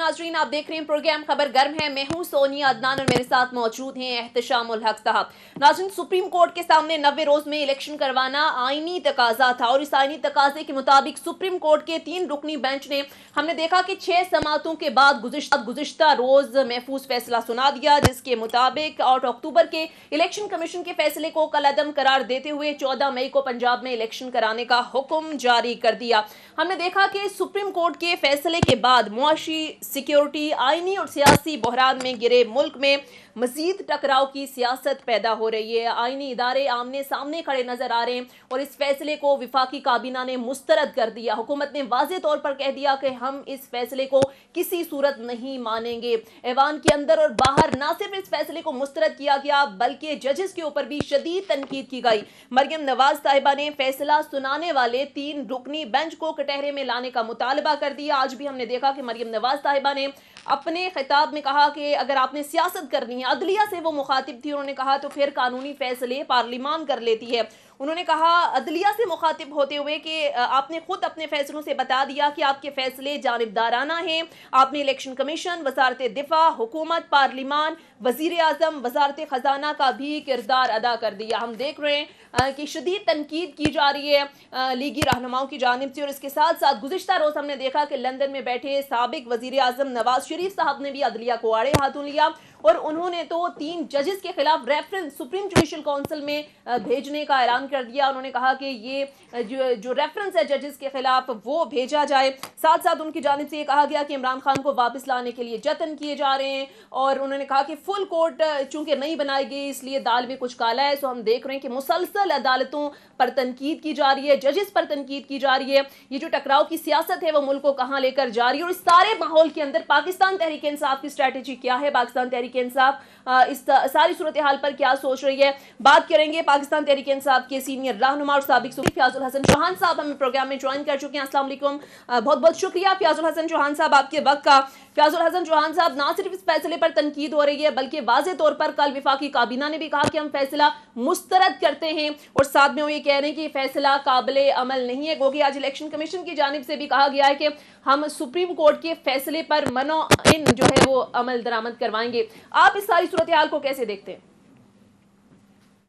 नाजरीन, आप देख रहे हैं प्रोग्राम खबर गर्म है। मैं हूं सोनिया अदनान और मेरे साथ मौजूद हैं एहतशामुल हक साहब। नाजरीन, सुप्रीम कोर्ट के सामने 90 रोज में इलेक्शन करवाना आईनी तकाजा था और इस आईनी तकाजे के मुताबिक सुप्रीम कोर्ट के 3 रुकनी बेंच ने हमने देखा कि 6 समातों के बाद गुज़िश्ता रोज महफूज फैसला सुना दिया, जिसके मुताबिक 8 अक्टूबर के इलेक्शन कमीशन के फैसले को कलअदम करार देते हुए 14 मई को पंजाब में इलेक्शन कराने का हुक्म जारी कर दिया। हमने देखा कि सुप्रीम कोर्ट के फैसले के बाद मुआशी, सिक्योरिटी, आईनी और सियासी बहरान में घिरे मुल्क में मजीद टकराव की सियासत पैदा हो रही है। आईनी इदारे आमने सामने खड़े नजर आ रहे हैं और इस फैसले को विफाकी काबीना ने मुस्तरद कर दिया। हुकूमत ने वाज़े तौर पर कह दिया कि हम इस फैसले को किसी सूरत नहीं मानेंगे। ऐवान के अंदर और बाहर न सिर्फ इस फैसले को मुस्तरद किया गया बल्कि जजेस के ऊपर भी शदीद तनकीद की गई। मरियम नवाज साहिबा ने फैसला सुनाने वाले 3 रुकनी बेंच को कटहरे में लाने का मुतालबा कर दिया। आज भी हमने देखा कि मरियम नवाज साहिबा ने अपने खिताब में कहा कि अगर आपने सियासत करनी है, अदलिया से वो मुखातिब थी, उन्होंने कहा तो फिर कानूनी फैसले पार्लिमान कर लेती है। उन्होंने कहा अदलिया से मुखातिब होते हुए कि आपने खुद अपने फैसलों से बता दिया कि आपके फैसले जानिबदाराना हैं। आपने इलेक्शन कमीशन, वजारत दिफा, हुकूमत, पार्लिमान, वजीर आजम, वजारत खजाना का भी किरदार अदा कर दिया। हम देख रहे हैं कि शदीद तनकीद की जा रही है लीगी रहनुमाओं की जानिब से। और इसके साथ साथ गुज़िश्ता रोज हमने देखा कि लंदन में बैठे साबिक वजीर आजम नवाज शरीफ साहब ने भी अदलिया को आड़े हाथों लिया और उन्होंने तो 3 जजेस के खिलाफ रेफरेंस सुप्रीम जुडिशल काउंसिल में भेजने का ऐलान कर दिया। उन्होंने कहा कि ये जो रेफरेंस है जजेस के खिलाफ वो भेजा जाए। साथ साथ उनकी जानिब से ये कहा गया कि इमरान खान को वापस लाने के लिए जतन किए जा रहे हैं और उन्होंने कहा कि फुल कोर्ट चूंकि नहीं बनाई गई इसलिए दाल में कुछ काला है। सो हम देख रहे हैं कि मुसलसल अदालतों पर तनकीद की जा रही है, जजेस पर तनकीद की जा रही है। ये जो टकराव की सियासत है वो मुल्क को कहां लेकर जा रही है और इस सारे माहौल के अंदर पाकिस्तान तहरीक इंसाफ की स्ट्रैटेजी क्या है, पाकिस्तान तहरीक इंसाफ इस सारी सूरत हाल पर क्या सोच रही है, बात करेंगे। पाकिस्तान तहरीक इंसाफ के सीनियर रहनुमा और साबिक सूफी फयाजुल हसन चौहान साहब हमें प्रोग्राम में ज्वाइन कर चुके हैं। अस्सलाम वालेकुम, बहुत बहुत शुक्रिया फयाजुल हसन चौहान साहब आपके वक्त का। फयाजुल हसन चौहान साहब, ना सिर्फ इस फैसले पर तनकीद हो रही है बल्कि वाज़े तौर पर कल विफाकी काबीना ने भी कहा कि हम फैसला मुस्तरद करते हैं और साथ में वो ये कह रहे हैं कि फैसला काबिले अमल नहीं है। क्योंकि आज इलेक्शन कमीशन की जानिब से भी कहा गया है कि हम सुप्रीम कोर्ट के फैसले पर मनो इन जो है वो अमल दरामद करवाएंगे। आप इस सारी सूरत हाल को कैसे देखते हैं?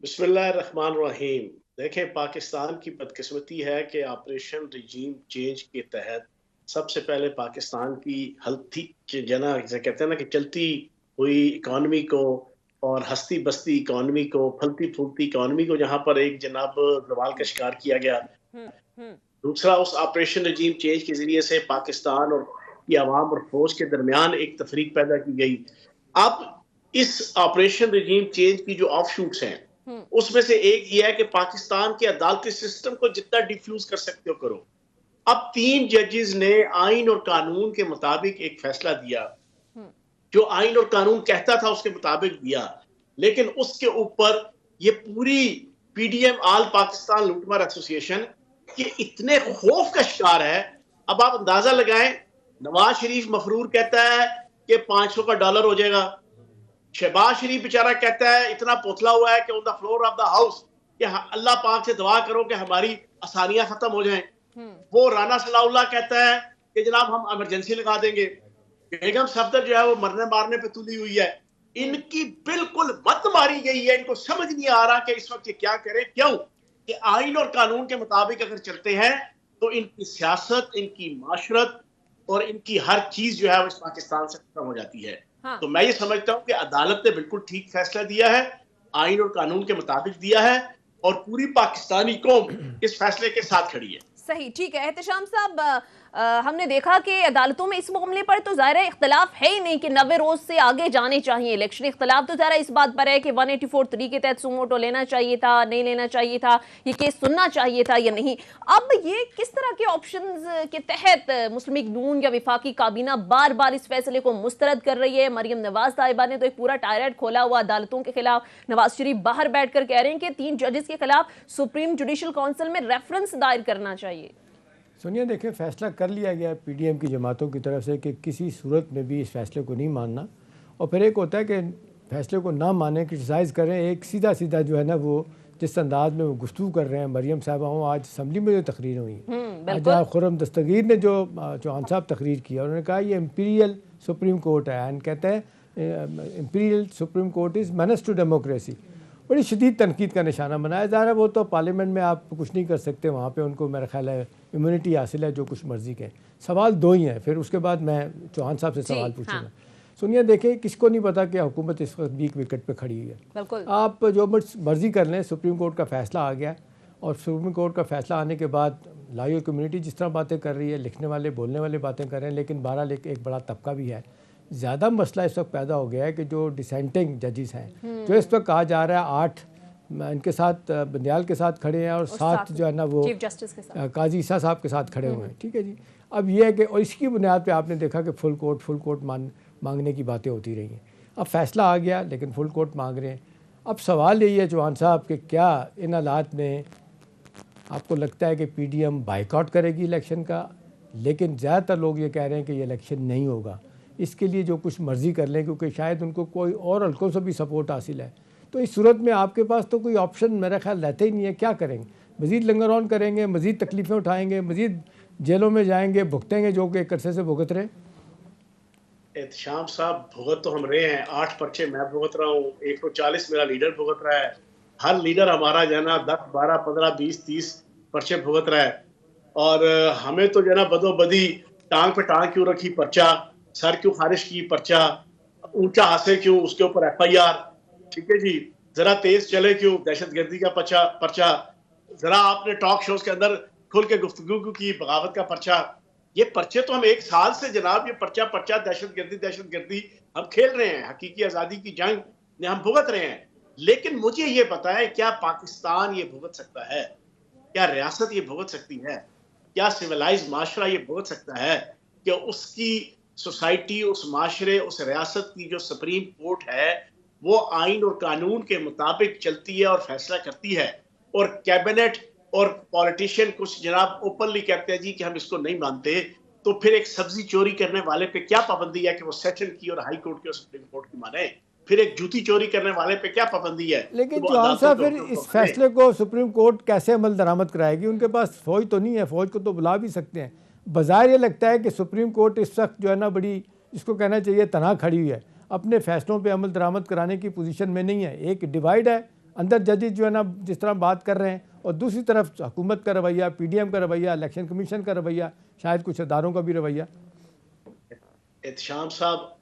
बिस्मिल्लाहिर्रहमानिर्रहीम। देखें, पाकिस्तान की बदकिस्मती है कि ऑपरेशन रिजीम चेंज के तहत सबसे पहले पाकिस्तान की हल्थी जना जैसे कहते हैं ना कि चलती हुई इकॉनमी को और हस्ती बस्ती इकॉनमी को, फलती फूलती इकॉनमी को जहां पर एक जनाब जवाल का शिकार किया गया। दूसरा, उस ऑपरेशन रिजीम चेंज के जरिए से पाकिस्तान और की आवाम और फौज के दरमियान एक तफरीक पैदा की गई। अब इस ऑपरेशन रिजीम चेंज की जो ऑफशूट्स हैं उसमें से एक ये है कि पाकिस्तान के अदालती सिस्टम को जितना डिफ्यूज कर सकते हो करो। अब 3 जजेस ने आइन और कानून के मुताबिक एक फैसला दिया, जो आइन और कानून कहता था उसके मुताबिक दिया, लेकिन उसके ऊपर ये पूरी पीडीएम ऑल पाकिस्तान लूटमार एसोसिएशन ये इतने खौफ का शिकार है। अब आप अंदाजा लगाएं, नवाज शरीफ मफरूर कहता है कि $500 का डॉलर हो जाएगा। शहबाज शरीफ बेचारा कहता है, इतना पोथला हुआ है कि on the floor of the house कि अल्लाह पाक से दुआ करो कि हमारी आसानियां खत्म हो जाएं। वो राना सलाउल्लाह कहता है कि जनाब हम इमरजेंसी लगा देंगे। बेगम सफदर जो है वो मरने मारने पे तुली हुई है। इनकी बिल्कुल मत मारी गई है। इनको समझ नहीं आ रहा कि इस वक्त ये क्या करें। क्यों कि आइन और कानून के मुताबिक अगर चलते हैं तो इनकी सियासत, इनकी माशरत और इनकी हर चीज जो है वो इस पाकिस्तान से खत्म हो जाती है। हाँ। तो मैं ये समझता हूँ कि अदालत ने बिल्कुल ठीक फैसला दिया है, आइन और कानून के मुताबिक दिया है और पूरी पाकिस्तानी कौम इस फैसले के साथ खड़ी है। सही, ठीक है। एहतशाम साहब, हमने देखा कि अदालतों में इस मामले पर तो ज़ाहिर इख्तलाफ है ही नहीं कि 90 रोज से आगे जाने चाहिए इलेक्शन। इख्तलाफ तो ज़ाहिर इस बात पर है कि 184(3) के तहत सुमोटो लेना चाहिए था, नहीं लेना चाहिए था, ये केस सुनना चाहिए था या नहीं। अब ये किस तरह के ऑप्शंस के तहत मुस्लिम लीग नून या विफाकी काबीना बार बार इस फैसले को मुस्तरद कर रही है? मरियम नवाज साहिबा ने तो एक पूरा टायरेट खोला हुआ अदालतों के खिलाफ। नवाज शरीफ बाहर बैठ कर कह रहे हैं कि 3 जजेस के खिलाफ सुप्रीम जुडिशल काउंसिल में रेफरेंस दायर करना चाहिए। सोनिया, देखिए, फैसला कर लिया गया पीडीएम की जमातों की तरफ से कि किसी सूरत में भी इस फैसले को नहीं मानना। और फिर एक होता है कि फैसले को ना माने, क्रिटिसाइज़ करें, एक सीधा सीधा जो है ना वो जिस अंदाज में वो गुफ्तगू कर रहे हैं मरियम साहबा हों, आज असम्बली में जो तकरीर हुई आज बिल्कुल। खुर्रम दस्तगीर ने जो चौहान साहब तकरीर किया, उन्होंने कहा ये इम्पीरियल सुप्रीम कोर्ट है, एंड कहते हैं imperial supreme court is menace to democracy. बड़ी शदीद तनकीद का निशाना बनाया जा रहा है। वो तो पार्लियामेंट में आप कुछ नहीं कर सकते, वहाँ पे उनको मेरा ख्याल है इम्यूनिटी हासिल है, जो कुछ मर्जी के। सवाल दो ही हैं, फिर उसके बाद मैं चौहान साहब से सवाल पूछूंगा। हाँ। सुनिए, देखिए, किसको नहीं पता कि हुकूमत इस वक्त वीक विकेट पे खड़ी हुई है। बिल्कुल। आप जो मर्जी कर लें, सुप्रीम कोर्ट का फैसला आ गया, और सुप्रीम कोर्ट का फैसला आने के बाद लाइव कम्युनिटी जिस तरह बातें कर रही है, लिखने वाले बोलने वाले बातें कर रहे हैं, लेकिन बहरहाल एक बड़ा तबका भी है। ज़्यादा मसला इस वक्त पैदा हो गया है कि जो डिसेंटिंग जजेस हैं, जो इस वक्त कहा जा रहा है 8 इनके साथ बंदयाल के साथ खड़े हैं, और 7 जो है ना वो चीफ जस्टिस के साथ काजी ईसा साहब के साथ खड़े हुए हैं। ठीक है जी। अब ये है कि और इसकी बुनियाद पे आपने देखा कि फुल कोर्ट मांगने की बातें होती रही हैं। अब फैसला आ गया, लेकिन फुल कोर्ट मांग रहे हैं। अब सवाल यही है चौहान साहब कि क्या इन हालात में आपको लगता है कि पीडीएम बाइकआउट करेगी इलेक्शन का? लेकिन ज़्यादातर लोग ये कह रहे हैं कि ये इलेक्शन नहीं होगा, इसके लिए जो कुछ मर्जी कर लें, क्योंकि शायद उनको कोई और हल्कों से भी सपोर्ट हासिल है। तो इस सूरत में आपके पास तो कोई ऑप्शन मेरा ख्याल रहता ही नहीं है। क्या करेंगे? मज़ीद लंगरौन करेंगे, मज़ीद तकलीफ़ें उठाएंगे, मज़ीद जेलों में जाएंगे, भुगतेंगे जो कि एक अरसे से भुगत रहे। एहतशाम साहब, भुगत तो हम रहे हैं। 8 पर्चे मैं भुगत रहा हूँ, 140 मेरा लीडर भुगत रहा है। हर लीडर हमारा जो है ना 10, 12, 15, 20, 30 पर्चे भुगत रहा है। और हमें तो जो है ना बदोबदी टांग पे टांग क्यों रखी पर्चा, सर क्यों खारिज की पर्चा, ऊंचा हासिल क्यों, उसके ऊपर FIR, ठीक है जी, जरा तेज चले क्यों, दहशतगर्दी का पर्चा, जरा आपने टॉक शोज के अंदर खुल के गुफ्तगू की, बगावत का पर्चा। ये पर्चे तो हम 1 साल से जनाब ये पर्चा दहशतगर्दी हम खेल रहे हैं। हकीकी आजादी की जंग ने हम भुगत रहे हैं। लेकिन मुझे ये पता है, क्या पाकिस्तान ये भुगत सकता है? क्या रियासत ये भुगत सकती है? क्या सिविलाइज माशरा ये भुगत सकता है कि उसकी सोसाइटी, उस माशरे, उस रियासत की जो सुप्रीम कोर्ट है वो आइन और कानून के मुताबिक चलती है और फैसला करती है, और कैबिनेट और पॉलिटिशियन कुछ जनाब ओपनली कहते हैं जी कि हम इसको नहीं मानते, तो फिर एक सब्जी चोरी करने वाले पे क्या पाबंदी है कि वो सेशन की और हाई कोर्ट की और सुप्रीम कोर्ट की माने? फिर एक जूती चोरी करने वाले पे क्या पाबंदी है? लेकिन चौहान साहब, फिर इस फैसले को सुप्रीम कोर्ट कैसे अमल दरामद कराएगी? उनके पास फौज तो नहीं है, फौज को तो बुला भी सकते हैं। बाज़ाहिर ये लगता है कि सुप्रीम कोर्ट इस वक्त जो है ना बड़ी, इसको कहना चाहिए, तनहा खड़ी हुई है, अपने फैसलों पे अमल दरामद कराने की पोजीशन में नहीं है। एक डिवाइड है, अंदर जजेस जो है ना जिस तरह बात कर रहे हैं, और दूसरी तरफ हुकूमत का रवैया, पीडीएम का रवैया, इलेक्शन कमीशन का रवैया, शायद कुछ अदारों का भी रवैया। एहतशाम साहब,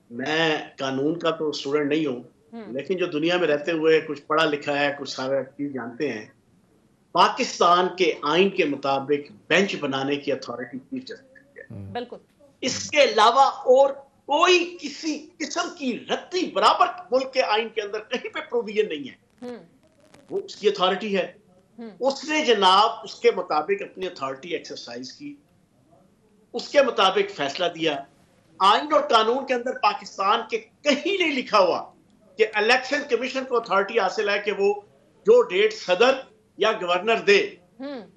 मैं कानून का तो स्टूडेंट नहीं हूँ, लेकिन जो दुनिया में रहते हुए कुछ पढ़ा लिखा है, कुछ सारा चीज जानते हैं, पाकिस्तान के आइन के मुताबिक बेंच बनाने की अथॉरिटी चीफ जस्टिस है। बिल्कुल। इसके अलावा और कोई किसी किस्म की रत्ती बराबर मुल्क के आइन के अंदर कहीं पे प्रोविजन नहीं है। वो उसकी अथॉरिटी है। उसने जनाब उसके मुताबिक अपनी अथॉरिटी एक्सरसाइज की, उसके मुताबिक फैसला दिया। आइन और कानून के अंदर पाकिस्तान के कहीं नहीं लिखा हुआ कि इलेक्शन कमीशन को अथॉरिटी हासिल है कि वो जो डेट सदर या गवर्नर दे,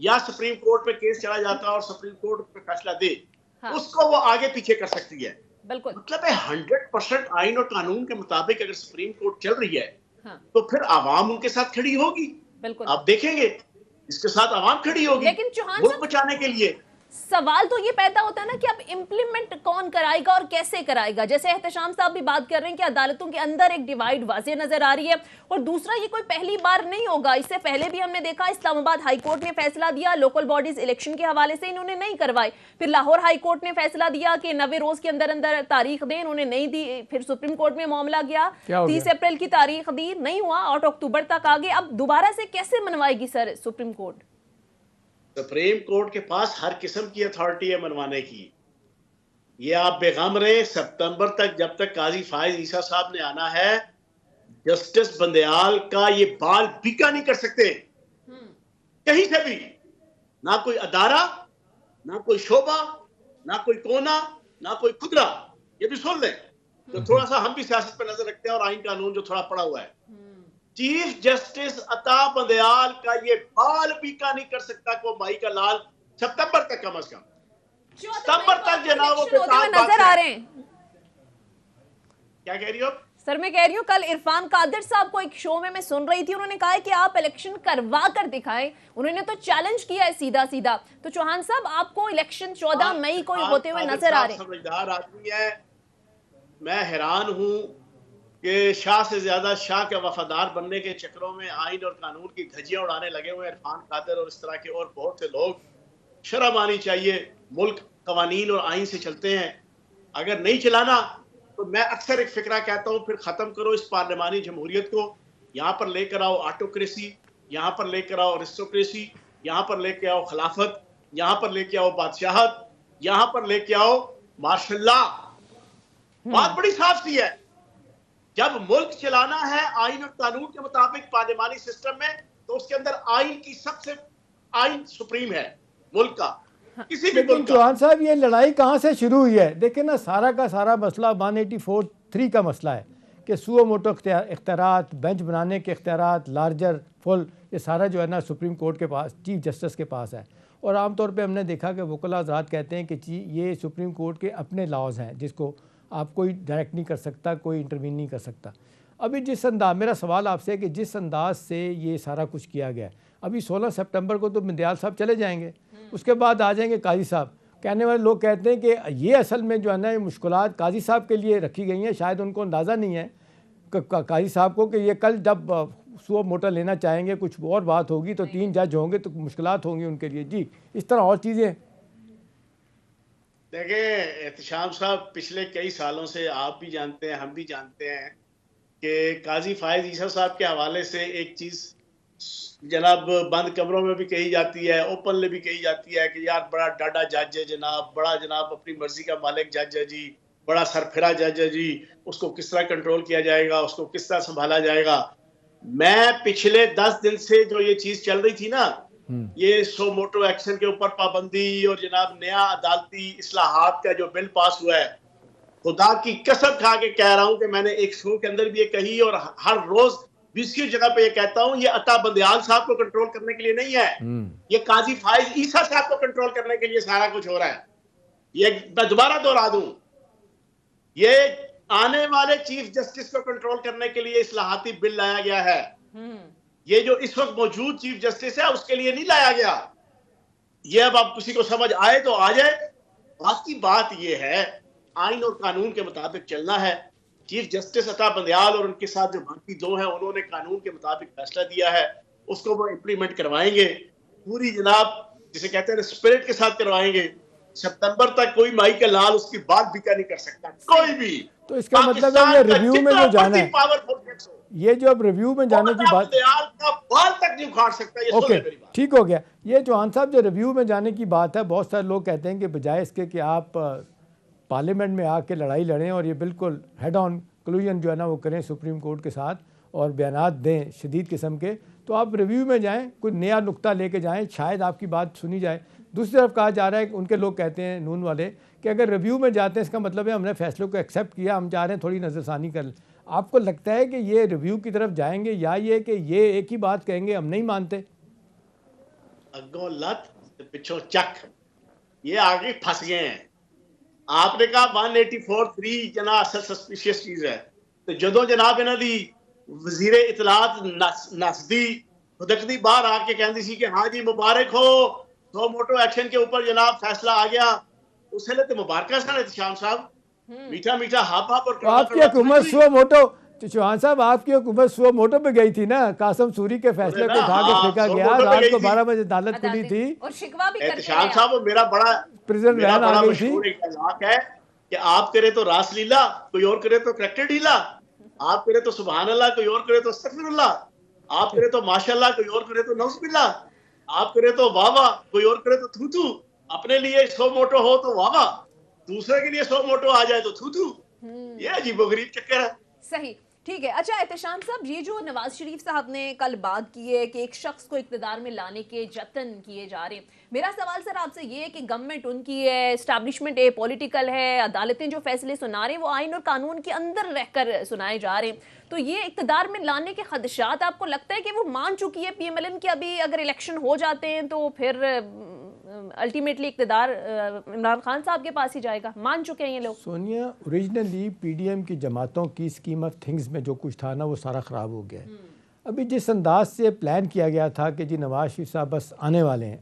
या सुप्रीम कोर्ट पे केस चला जाता है और सुप्रीम कोर्ट पे फैसला दे, हाँ, उसको वो आगे पीछे कर सकती है। बिल्कुल। मतलब है 100% आइन और कानून के मुताबिक अगर सुप्रीम कोर्ट चल रही है, हाँ, तो फिर आवाम उनके साथ खड़ी होगी। बिल्कुल। आप देखेंगे इसके साथ आवाम खड़ी होगी, लेकिन चौहान मुल्क बचाने के लिए। सवाल तो ये पैदा होता है ना कि अब इम्प्लीमेंट कौन कराएगा और कैसे कराएगा। जैसे एहतशाम साहब भी बात कर रहे हैं कि अदालतों के अंदर एक डिवाइड वाज़ेह नजर आ रही है, और दूसरा ये कोई पहली बार नहीं होगा। इससे पहले भी हमने देखा, इस्लामाबाद हाई कोर्ट ने फैसला दिया लोकल बॉडीज इलेक्शन के हवाले से इन्होंने नहीं करवाए, फिर लाहौर हाई कोर्ट ने फैसला दिया कि 90 रोज के अंदर अंदर तारीख दें, इन्होंने नहीं दी, फिर सुप्रीम कोर्ट में मामला गया, 30 अप्रैल की तारीख दी, नहीं हुआ, 8 अक्टूबर तक आ गए। अब दोबारा से कैसे मनवाएगी sir supreme court? Supreme court के पास हर किस्म की अथॉरिटी है मनवाने की। ये आप बेगम रहे, सितंबर तक, जब तक काजी फाइज ईसा साहब ने आना है, जस्टिस बंदयाल का ये बाल बीका नहीं कर सकते कहीं से भी। ना कोई अदारा, ना कोई शोबा, ना कोई कोना, ना कोई खुदरा। ये भी सुन लें, तो थोड़ा सा हम भी सियासत पर नजर रखते हैं और आइन कानून जो थोड़ा पड़ा हुआ है। चीफ जस्टिस अता बंदयाल का ये बाल बीका नहीं कर सकता को माई का लाल सितंबर तक, कम से कम सितंबर तक जनाब वो नजर आ रहे हैं। क्या कह रही हो? सर मैं कह रही हूँ, कल इरफान कादिर साहब को एक शो में मैं सुन रही थी, उन्होंने कहा है कि आप इलेक्शन करवा कर दिखाएं। उन्होंने तो चैलेंज किया है सीधा सीधा। तो चौहान साहब, आपको इलेक्शन 14 मई को होते हुए नजर आ रहे हैं? समझदार आदमी है। मैं हैरान हूं कि शाह से ज्यादा शाह के वफादार बनने के चक्करों में आइन और कानून की धज्जियां उड़ाने लगे हुए इरफान कादिर और इस तरह के और बहुत से लोग। शर्म आनी चाहिए। मुल्क कवानीन और आइन से चलते हैं। अगर नहीं चलाना तो मैं अक्सर एक फिक्रा कहता हूँ, फिर खत्म करो इस पार्लिमानी जमहूरियत को। यहाँ पर लेकर आओ ऑटोक्रेसी, यहाँ पर लेकर आओ अरिस्टोक्रेसी, यहाँ पर लेके आओ खिलाफत, यहाँ पर लेके आओ बादशाहत, यहाँ पर लेके आओ मार्शल्ला। बात बड़ी साफ सी है। जब मुल्क चलाना है आइन और कानून के मुताबिक पार्लिमानी सिस्टम में, तो उसके अंदर आइन सुप्रीम है मुल्क का, किसी भी मुल्क का। चौहान साहब, ये लड़ाई कहाँ से शुरू हुई है? देखिए ना, सारा का सारा मसला 184(3) का मसला है कि सुओ मोटो इख्तियारात, बेंच बनाने के इख्तियारात, लार्जर फुल, ये सारा जो है ना सुप्रीम कोर्ट के पास, चीफ जस्टिस के पास है। और आमतौर पे हमने देखा कि वकील हज़रात कहते हैं कि ये सुप्रीम कोर्ट के अपने लॉज हैं जिसको आप कोई डायरेक्ट नहीं कर सकता, कोई इंटरवीन नहीं कर सकता। अभी जिस अंदाज, मेरा सवाल आपसे है कि जिस अंदाज से ये सारा कुछ किया गया है, अभी 16 सितंबर को तो मिंदयाल साहब चले जाएंगे, उसके बाद आ जाएंगे काजी साहब। कहने वाले लोग कहते हैं कि ये असल में जो है ना ये मुश्किलात काजी साहब के लिए रखी गई हैं। शायद उनको अंदाज़ा नहीं है काजी साहब को कि ये कल जब सुओ मोटा लेना चाहेंगे, कुछ और बात होगी तो 3 जज होंगे तो मुश्किलात होंगी उनके लिए। जी, इस तरह और चीज़ें देखें एहतशाम साहब, पिछले कई सालों से आप भी जानते हैं, हम भी जानते हैं कि काजी फायज ईसा साहब के हवाले से एक चीज़ जनाब बंद कमरों में भी कही जाती है, ओपनली भी कही जाती है कि यार बड़ा डाडा जज है जनाब, बड़ा जनाब अपनी मर्जी का मालिक जज है जी, बड़ा सरफिरा जज है जी, उसको किस तरह कंट्रोल किया जाएगा, उसको किस तरह संभाला जाएगा। मैं पिछले 10 दिन से जो ये चीज चल रही थी ना, ये सो मोटो एक्शन के ऊपर पाबंदी और जनाब नया अदालती इस्लाहात का जो बिल पास हुआ है, खुदा की कसम खा के कह रहा हूं कि मैंने एक शो के अंदर भी ये कही और हर रोज 20 जगह पे ये कहता हूं, ये अता बंदयाल साहब को कंट्रोल करने के लिए नहीं है, ये काजी फायज ईसा साहब को कंट्रोल करने के लिए सारा कुछ हो रहा है। ये मैं दोबारा दोहरा दूं, ये आने वाले चीफ जस्टिस को कंट्रोल करने के लिए इस्लाहाती बिल लाया गया है। ये जो इस वक्त मौजूद चीफ जस्टिस है उसके लिए नहीं लाया गया। ये अब आप किसी को समझ आए तो आ जाए। बाकी बात ये है, आइन और कानून के मुताबिक चलना है। चीफ जस्टिस अता बंदयाल और उनके साथ जो बाकी 2 हैं, उन्होंने कानून के मुताबिक फैसला दिया है, उसको वो इम्प्लीमेंट करवाएंगे पूरी जनाब जिसे कहते हैं स्पिरिट के साथ करवाएंगे। सितंबर तक कोई माई का लाल उसकी बात भी क्या नहीं कर सकता, कोई भी। तो इसका मतलब है ये रिव्यू में जो जाना है, ये जो अब रिव्यू में जाने की बात, बाल तक नहीं उखाड़ सकता। ये ओके, ठीक हो गया। ये चौहान साहब जो रिव्यू में जाने की बात है, बहुत सारे लोग कहते हैं कि बजाय इसके कि आप पार्लियामेंट में आके लड़ाई लड़ें और ये बिल्कुल हेड ऑन क्लूजन जो है ना वो करें सुप्रीम कोर्ट के साथ और बयानात दें शदीद किस्म के, तो आप रिव्यू में जाएं, कोई नया नुक्ता लेके जाएं, शायद आपकी बात सुनी जाए। दूसरी तरफ कहा जा रहा है कि उनके लोग कहते हैं नून वाले कि अगर रिव्यू में जाते हैं इसका मतलब है हमने फैसलों को एक्सेप्ट किया, हम चाह रहे हैं थोड़ी नज़रसानी कर। आपको लगता है कि ये रिव्यू की तरफ जाएंगे या ये कि ये एक ही बात कहेंगे हम नहीं मानते? अगो लत पिछो चक, ये आगे फंस गए हैं। आपने कहा 184(3 जना असल सस्पिशियस चीज है, तो जदों जनाब इन्हां दी वजीरे इतलात नसदी खुदकदी बाहर आके कहती सी कि हाँ जी मुबारक हो, सो मोटो एक्शन के ऊपर जनाब फैसला आ गया, उस वेले तो मुबारक सन एहतशाम साहब, मीठा मीठा हाफ हाफ। और आपकी हुकूमत सो मोटो, तो चौहान साहब आपकी हुकूमत सो मोटो पे गई थी ना, कासम सूरी के फैसले को उठा के फेंका गया, रात को 12 बजे अदालत खुली थी और शिकवा भी करते एहतशाम साहब। मेरा बड़ा प्रिजन वैन आ गई थी। एक इलाक है कि आप करे तो रास लीला, कोई और करे तो करैक्टर ढीला, आप करे तो सुभान अल्लाह, कोई और करे तो अस्तगफिरुल्लाह, आप करे तो माशाअल्लाह, कोई और करे तो नौज़ुबिल्लाह, आप करे तो वाह वाह, कोई और करे तो थू थू। अपने लिए सो मोटो हो तो वाह वाह, दूसरे के लिए सो मोटो आ जाए तो थू थू। ये अजीबोगरीब चक्कर है। सही, ठीक है। अच्छा एहतशाम साहब, ये जो नवाज शरीफ साहब ने कल बात की है कि एक शख्स को इक़्तिदार में लाने के जतन किए जा रहे हैं, मेरा सवाल सर आपसे ये है कि गवर्नमेंट उनकी है, एस्टैब्लिशमेंट है, पॉलिटिकल है, अदालतें जो फैसले सुना रहे हैं वो आइन और कानून के अंदर रहकर सुनाए जा रहे हैं, तो ये इक़्तिदार में लाने के खदशात आपको लगता है कि वो मान चुकी है PMLN कि अभी अगर इलेक्शन हो जाते हैं तो फिर अल्टीमेटली इक़्तिदार इमरान खान साहब के पास ही जाएगा, मान चुके हैं ये लोग। सोनिया, ओरिजिनली पीडीएम की जमातों की स्कीम ऑफ थिंग्स में जो कुछ था ना वो सारा ख़राब हो गया है। अभी जिस अंदाज से प्लान किया गया था कि जी नवाज शरीफ साहब बस आने वाले हैं,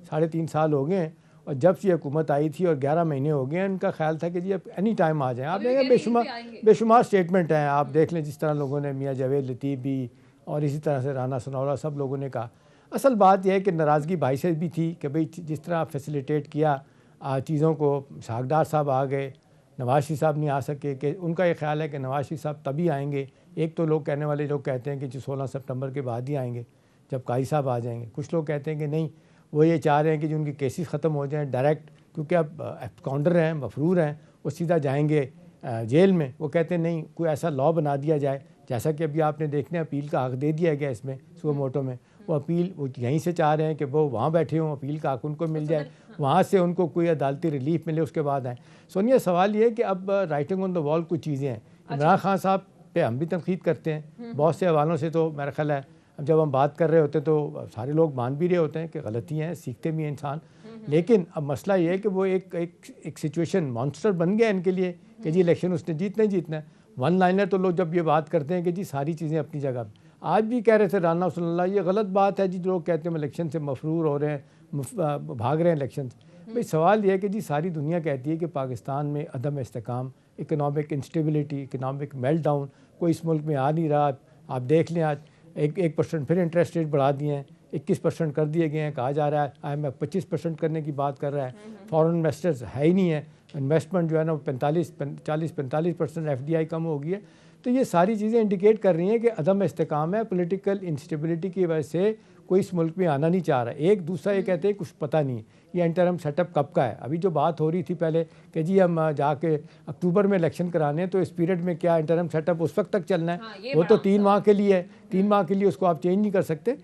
3.5 साल हो गए हैं और जब से हुकूमत आई थी और 11 महीने हो गए हैं, उनका ख्याल था कि जी अब एनी टाइम आ जाएं। आप देखें बेशुमार स्टेटमेंट हैं, आप देख लें जिस तरह लोगों ने, मियाँ जावेद लतीफ़ भी और इसी तरह से राना सनौरा, सब लोगों ने कहा। असल बात यह है कि नाराज़गी भाई से भी थी कि भाई जिस तरह फैसिलिटेट किया चीज़ों को, सागदार साहब आ गए, नवाज शरीफ साहब नहीं आ सके, कि उनका ये ख्याल है कि नवाज शरीफ साहब तभी आएंगे। एक तो लोग कहने वाले लोग कहते हैं कि जो 16 सितंबर के बाद ही आएंगे जब काई साहब आ जाएंगे। कुछ लोग कहते हैं कि नहीं, वो ये चाह रहे हैं कि जो उनके केसेस ख़त्म हो जाएं डायरेक्ट, क्योंकि अब काउंटर हैं, मफरूर हैं, वो सीधा जाएंगे जेल में। वो कहते हैं नहीं, कोई ऐसा लॉ बना दिया जाए, जैसा कि अभी आपने देखने अपील का हक़ दे दिया गया इसमें सुओ मोटो में। वो अपील वो यहीं से चाह रहे हैं कि वो वहाँ बैठे हों, अपील का हक़ उनको मिल जाए, वहाँ से उनको कोई अदालती रिलीफ मिले, उसके बाद आए। सोनिया, सवाल ये है कि अब राइटिंग ऑन द वॉल कुछ चीज़ें हैं। इमरान खान साहब पे हम भी तनकीद करते हैं बहुत से हवालों से, तो मेरा ख्याल है अब जब हम बात कर रहे होते हैं तो सारे लोग मान भी रहे होते हैं कि गलतियाँ हैं, सीखते भी हैं इंसान। लेकिन अब मसला ये है कि वो एक सिचुएशन मॉन्स्टर बन गया इनके लिए कि जी इलेक्शन उसने जीतना है। वन लाइनर तो लोग जब ये बात करते हैं कि जी सारी चीज़ें अपनी जगह, आज भी कह रहे थे राना सल्लल्लाह, ये गलत बात है जी। लोग कहते हैं इलेक्शन से मफरूर हो रहे हैं, भाग रहे हैं इलेक्शन से। भाई सवाल ये है कि जी सारी दुनिया कहती है कि पाकिस्तान में अदम इस्तेकाम, इकनॉमिक इंस्टेबिलिटी, इकनॉमिक मेल्टडाउन, कोई इस मुल्क में आ नहीं रहा। आप देख लें आज 1% फिर इंटरेस्ट रेट बढ़ा दिए हैं, 21% कर दिए गए हैं। कहा जा रहा है IMF 25% करने की बात कर रहा है। फॉरेन इन्वेस्टर्स है ही नहीं है, इन्वेस्टमेंट जो है ना 40-45% FDI कम हो गई है। तो ये सारी चीज़ें इंडिकेट कर रही हैं कि अदम इस्तेकाम है, पॉलिटिकल इंस्टेबिलिटी की वजह से कोई इस मुल्क में आना नहीं चाह रहा। एक दूसरा ये कहते हैं कुछ पता नहीं ये इंटरम सेटअप कब का है। अभी जो बात हो रही थी पहले कि जी हम जाके अक्टूबर में इलेक्शन कराने हैं, तो इस पीरियड में क्या इंटरम सेटअप उस वक्त तक चलना है? वो तो 3 माह के लिए है, 3 माह के लिए उसको आप चेंज नहीं कर सकते।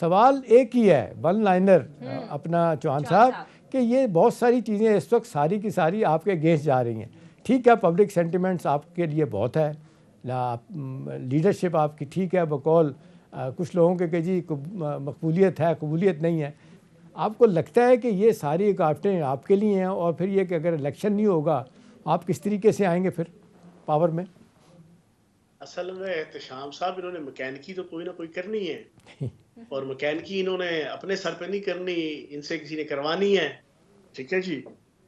सवाल एक ही है, वन लाइनर अपना चौहान साहब, कि ये बहुत सारी चीज़ें इस वक्त सारी की सारी आपके अगेंस्ट जा रही हैं। ठीक है, पब्लिक सेंटिमेंट्स आपके लिए बहुत है, लीडरशिप आपकी ठीक है, बकौल कुछ लोगों के कि जी मकबूलियत है, कबूलियत नहीं है। आपको लगता है कि ये सारी रुकावटें आपके लिए हैं, और फिर ये कि अगर इलेक्शन नहीं होगा आप किस तरीके से आएंगे फिर पावर में? असल में एहतशाम साहब, इन्होंने मैकेनिकी तो कोई ना कोई करनी है और मैकेनिकी इन्होंने अपने सर पे नहीं करनी, इनसे किसी ने करवानी है। ठीक है जी,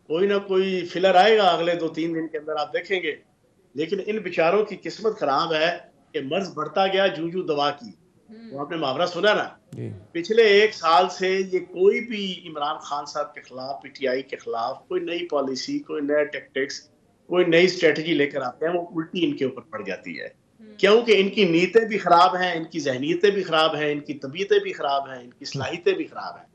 कोई ना कोई फिलर आएगा अगले 2-3 दिन के अंदर, आप देखेंगे। लेकिन इन बेचारों की किस्मत खराब है कि मर्ज बढ़ता गया जूजू दवा की। वो आपने मुहावरा सुना ना, पिछले 1 साल से ये कोई भी इमरान खान साहब के खिलाफ, PTI के खिलाफ कोई नई पॉलिसी, कोई नया टैक्टिक्स, कोई नई स्ट्रेटजी लेकर आते हैं, वो उल्टी इनके ऊपर पड़ जाती है। क्योंकि इनकी नीयतें भी खराब हैं, इनकी जहनीतें भी खराब हैं, इनकी तबीयतें भी खराब हैं, इनकी सलाहियतें भी खराब हैं।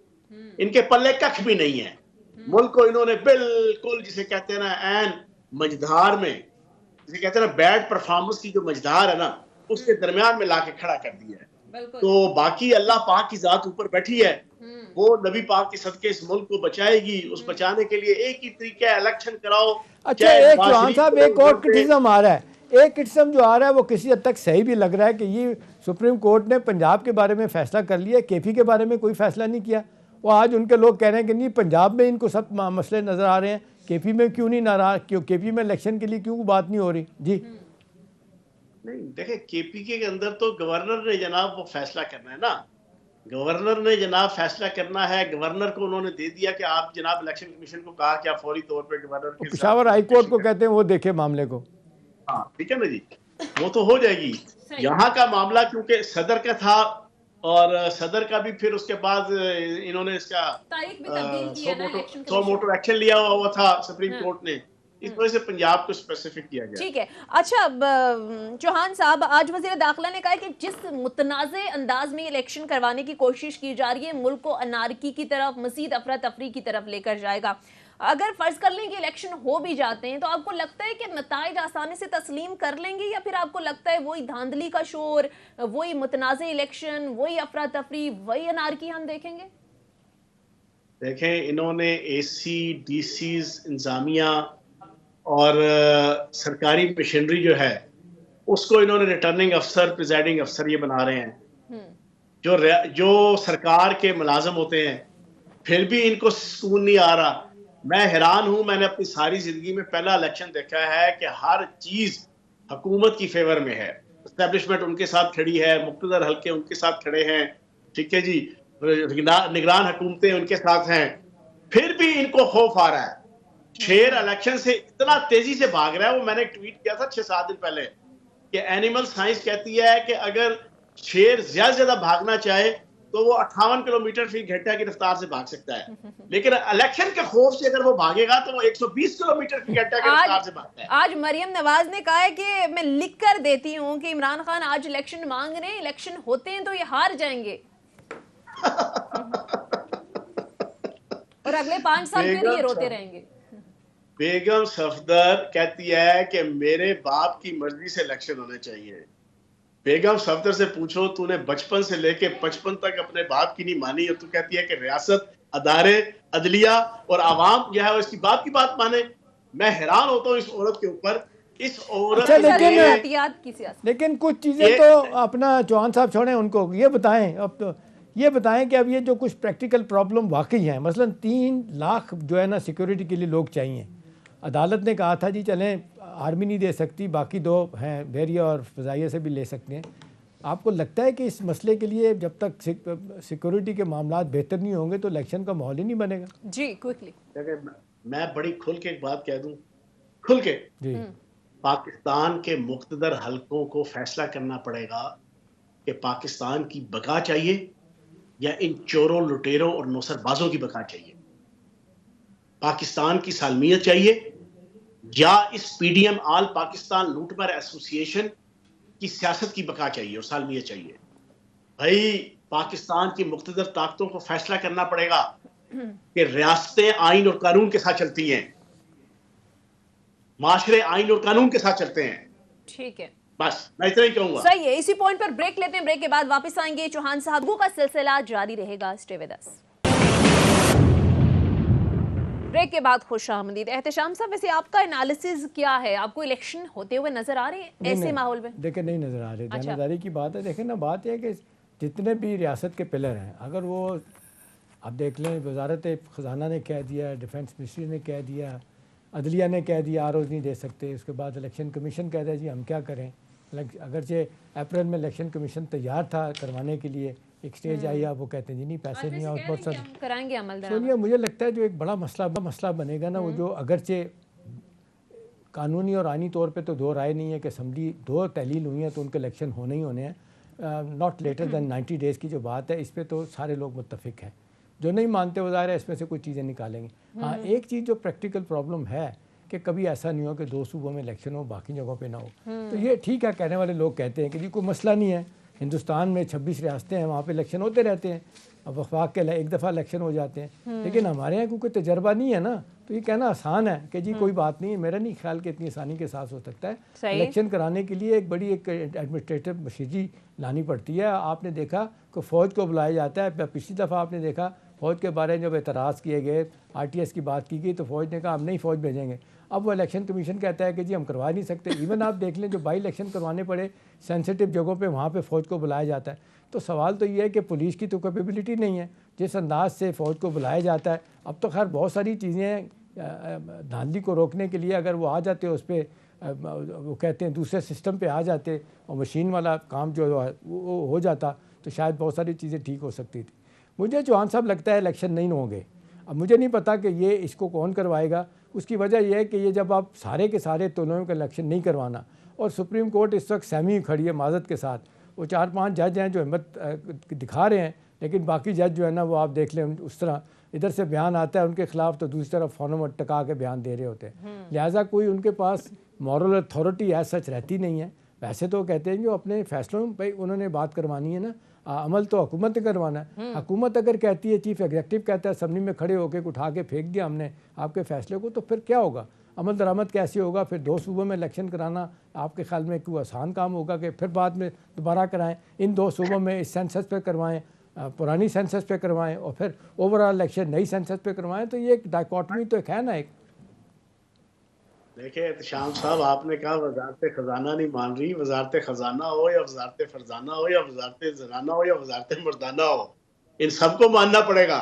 इनके पल्ले कख भी नहीं है। मुल्क को इन्होंने बिल्कुल, जिसे कहते हैं ना, एन मझधार में, जिसे कहते हैं ना बैड परफॉर्मेंस की जो मझधार है ना, उसके दरमियान में लाके खड़ा कर दिया है। तो बाकी अल्लाह पाक की जात ऊपर बैठी है, वो नबी पाक के सदके इस मुल्क को बचाएगी। उस बचाने के लिए एक ही तरीका है, इलेक्शन कराओ। अच्छा, एक चौहान साहब, एक और क्रिटिसिज्म आ रहा है, एक क्रिटिसिज्म जो आ रहा है वो किसी हद तक सही भी लग रहा है कि ये सुप्रीम कोर्ट ने पंजाब के बारे में फैसला कर लिया, KP के बारे में कोई फैसला नहीं किया। वो आज उनके लोग कह रहे हैं कि नहीं, पंजाब में इनको सब मसले नजर आ रहे हैं, KP में क्यों नहीं नाराज, क्यों KP में इलेक्शन के लिए क्यों बात नहीं हो रही? जी नहीं, देखे KP के अंदर तो गवर्नर ने जनाब वो फैसला करना है ना, गवर्नर ने जनाब फैसला करना है। गवर्नर को उन्होंने दे दिया कि आप जनाब इलेक्शन कमीशन को कहा कि आप फौरी तौर पे गवर्नर के पेशावर हाई कोर्ट को कहते हैं वो देखे मामले को। हाँ ठीक है ना जी, वो तो हो जाएगी। यहाँ का मामला क्योंकि सदर का था, और सदर का भी फिर उसके बाद इन्होंने इसका सो मोटो एक्शन लिया हुआ था सुप्रीम कोर्ट ने, इस वजह से पंजाब को स्पेसिफिक किया गया। ठीक है। अच्छा चौहान साहब, आज वज़ीर दाखिला ने कहा कि जिस मुतनाज़े अंदाज में इलेक्शन करवाने की कोशिश की जा रही है, मुल्क को अनारकी की तरफ, मज़ीद अफरा तफरी की तरफ लेकर जाएगा। अगर फर्ज कर लें कि इलेक्शन हो भी जाते हैं, तो आपको लगता है कि नताइज आसानी से तस्लीम कर लेंगे, या फिर आपको लगता है वही धांधली का शोर, वही मुतनाज़े इलेक्शन, वही अफरा तफरी, वही अनारकी हम देखेंगे? देखें, इन्होंने AC, DCs, इंतजामिया और सरकारी मशीनरी जो है उसको इन्होंने रिटर्निंग अफसर, प्रिजाइडिंग अफसर ये बना रहे हैं। जो सरकार के मुलाजम होते हैं, फिर भी इनको सुकून नहीं आ रहा। मैं हैरान हूं, मैंने अपनी सारी जिंदगी में पहला इलेक्शन देखा है कि हर चीज हुकूमत की फेवर में है, एस्टेब्लिशमेंट उनके साथ खड़ी है, मुक्तदर हल्के उनके साथ खड़े हैं, ठीक है जी, निगरान हुकूमतें उनके साथ हैं, फिर भी इनको खौफ आ रहा है। शेर इलेक्शन से इतना तेजी से भाग रहा है, वो मैंने ट्वीट किया था 6-7 दिन पहले कि एनिमल साइंस कहती है कि अगर शेर ज्यादा से ज्यादा भागना चाहे तो वो 58 किलोमीटर फी घंटा की रफ्तार से भाग सकता है, लेकिन इलेक्शन के खौफ से अगर वो भागेगा तो वो 120 किलोमीटर फी घंटा की रफ्तार से भागता है। आज मरियम नवाज ने कहा है कि मैं लिख कर देती हूं कि इमरान खान आज इलेक्शन मांग रहे हैं, इलेक्शन होते हैं तो ये हार जाएंगे और अगले 5 साल फिर ये रोते रहेंगे। बेगम सफदर कहती है कि मेरे बाप की मर्जी से इलेक्शन होने चाहिए। बेगम सफदर से पूछो, तूने बचपन से लेके 55 तक अपने बाप की नहीं मानी और तू कहती है कि रियासत, अदारे, अदलिया और आवाम जो है वो इसकी बाप की बात माने। मैं हैरान होता हूँ इस औरत के ऊपर। इस औरत लेकिन कुछ चीजें तो अपना चौहान साहब छोड़ें, उनको ये बताएं, अब तो ये बताएं कि अब ये जो कुछ प्रैक्टिकल प्रॉब्लम वाकई हैं, मसलन 3 लाख जो है ना सिक्योरिटी के लिए लोग चाहिए। अदालत ने कहा था जी चलें आर्मी नहीं दे सकती, बाकी 2 हैं बहरिया और फ़ज़ाइया से भी ले सकते हैं। आपको लगता है कि इस मसले के लिए जब तक सिक्योरिटी के मामला बेहतर नहीं होंगे तो इलेक्शन का माहौल ही नहीं बनेगा? जी क्विकली मैं बड़ी खुल के एक बात कह दूं, खुल के जी, पाकिस्तान के मुख्तदर हलकों को फैसला करना पड़ेगा कि पाकिस्तान की बका चाहिए या इन चोरों, लुटेरों और नौसरबाजों की बका चाहिए। पाकिस्तान की सालमियत चाहिए या इस पीडीएम आल पाकिस्तान लूटमार एसोसिएशन की सियासत की बका चाहिए और सालमियत चाहिए। भाई पाकिस्तान की मुख्तदर ताकतों को फैसला करना पड़ेगा कि रियासतें आइन और कानून के साथ चलती हैं, माशरे आइन और कानून के साथ चलते हैं। ठीक है, बस मैं इतना ही कहूंगा। सही है, इसी पॉइंट पर ब्रेक लेते हैं, ब्रेक के बाद वापस आएंगे। चौहान साहब का सिलसिला जारी रहेगा, स्टे विद अस। ब्रेक के बाद खुशामदीद। एहतशाम साहब, वैसे आपका एनालिसिस क्या है? आपको इलेक्शन होते हुए नजर आ रहे हैं ऐसे माहौल में? देखिए नहीं नजर आ रहे, जानदारी की बात है। देखें ना, बात यह है कि जितने भी रियासत के पिलर हैं, अगर वो आप देख लें, वजारत ख़जाना ने कह दिया, डिफेंस मिनिस्ट्री ने कह दिया, अदलिया ने कह दिया आरोज़ नहीं दे सकते, उसके बाद इलेक्शन कमीशन कह रहा है जी हम क्या करें। अगरचे अप्रैल में इलेक्शन कमीशन तैयार था करवाने के लिए, एक स्टेज आई, आप वो कहते हैं जी नहीं पैसे नहीं, और बहुत सारे कराएंगे अमल। सोनिया, मुझे लगता है जो एक बड़ा मसला बनेगा ना, वो जो अगरचे कानूनी और आइनी तौर पे तो 2 राय नहीं है कि असम्बली 2 तहलील हुई हैं तो उनके इलेक्शन होने ही होने हैं, नॉट लेटर दैन 90 डेज़ की जो बात है, इस पर तो सारे लोग मुत्तफिक हैं। जो नहीं मानते वो ज़ाहिर है इसमें से कुछ चीज़ें निकालेंगे। हाँ, एक चीज़ जो प्रैक्टिकल प्रॉब्लम है कि कभी ऐसा नहीं हो कि 2 सूबों में इलेक्शन हो, बाकी जगहों पे ना हो। तो ये ठीक है, कहने वाले लोग कहते हैं कि जी कोई मसला नहीं है, हिंदुस्तान में 26 रियासतें हैं, वहाँ पे इलेक्शन होते रहते हैं, अब वफाक के एक दफ़ा इलेक्शन हो जाते हैं। लेकिन हमारे यहाँ कोई तजर्बा नहीं है ना, तो ये कहना आसान है कि जी कोई बात नहीं है। मेरा नहीं ख्याल कि इतनी आसानी के साथ हो सकता है। इलेक्शन कराने के लिए एक बड़ी एक एडमिनिस्ट्रेटिव मशीनरी लानी पड़ती है। आपने देखा कि फ़ौज को बुलाया जाता है। पिछली दफ़ा आपने देखा फ़ौज के बारे में जब एतराज़ किए गए, RTS की बात की गई, तो फ़ौज ने कहा हम नहीं फ़ौज भेजेंगे। अब वो इलेक्शन कमीशन कहता है कि जी हम करवा नहीं सकते। इवन आप देख लें, जो बाई इलेक्शन करवाने पड़े सेंसिटिव जगहों पे, वहाँ पे फ़ौज को बुलाया जाता है। तो सवाल तो ये है कि पुलिस की तो कैपेबिलिटी नहीं है, जिस अंदाज से फ़ौज को बुलाया जाता है। अब तो खैर बहुत सारी चीज़ें धांधली को रोकने के लिए अगर वो आ जाते उस पर, वो कहते हैं दूसरे सिस्टम पे आ जाते और मशीन वाला काम जो है वो हो जाता, तो शायद बहुत सारी चीज़ें ठीक हो सकती थी। मुझे चौहान साहब लगता है इलेक्शन नहीं होंगे। अब मुझे नहीं पता कि ये इसको कौन करवाएगा। उसकी वजह यह है कि ये जब आप सारे के सारे तोलों का इलेक्शन नहीं करवाना, और सुप्रीम कोर्ट इस वक्त सहमी खड़ी है माजत के साथ, वो 4-5 जज हैं जो हिम्मत दिखा रहे हैं, लेकिन बाकी जज जो है ना वो आप देख लें उस तरह इधर से बयान आता है उनके खिलाफ तो दूसरी तरफ फ़ौरन टका के बयान दे रहे होते हैं। लिहाजा कोई उनके पास मॉरल अथॉरिटी एज सच रहती नहीं है। वैसे तो कहते हैं जो अपने फैसलों में भाई उन्होंने बात करवानी है ना, अमल तो हुकूमत ने करवाना है। हुकूमत अगर कहती है, चीफ एग्जीक्यूटिव कहता है असम्बली में खड़े होकर उठा के फेंक दिया हमने आपके फैसले को, तो फिर क्या होगा? अमल दरामद कैसे होगा? फिर 2 सूबों में इलेक्शन कराना आपके ख्याल में कोई आसान काम होगा कि फिर बाद में दोबारा कराएं? इन 2 सूबों में इस सेंसस पे करवाएं, पुरानी सेंसस पे करवाएं, और फिर ओवरऑल इलेक्शन नई सेंसस पे करवाएं। तो ये एक डायकॉटमी तो एक है ना। एक देखिए एहतशाम साहब, आपने कहा वजारत खजाना नहीं मान रही। वजारत खजाना हो या वजारत फरजाना हो या वजारत जनाना हो या वजारत मर्दाना हो, इन सबको मानना पड़ेगा।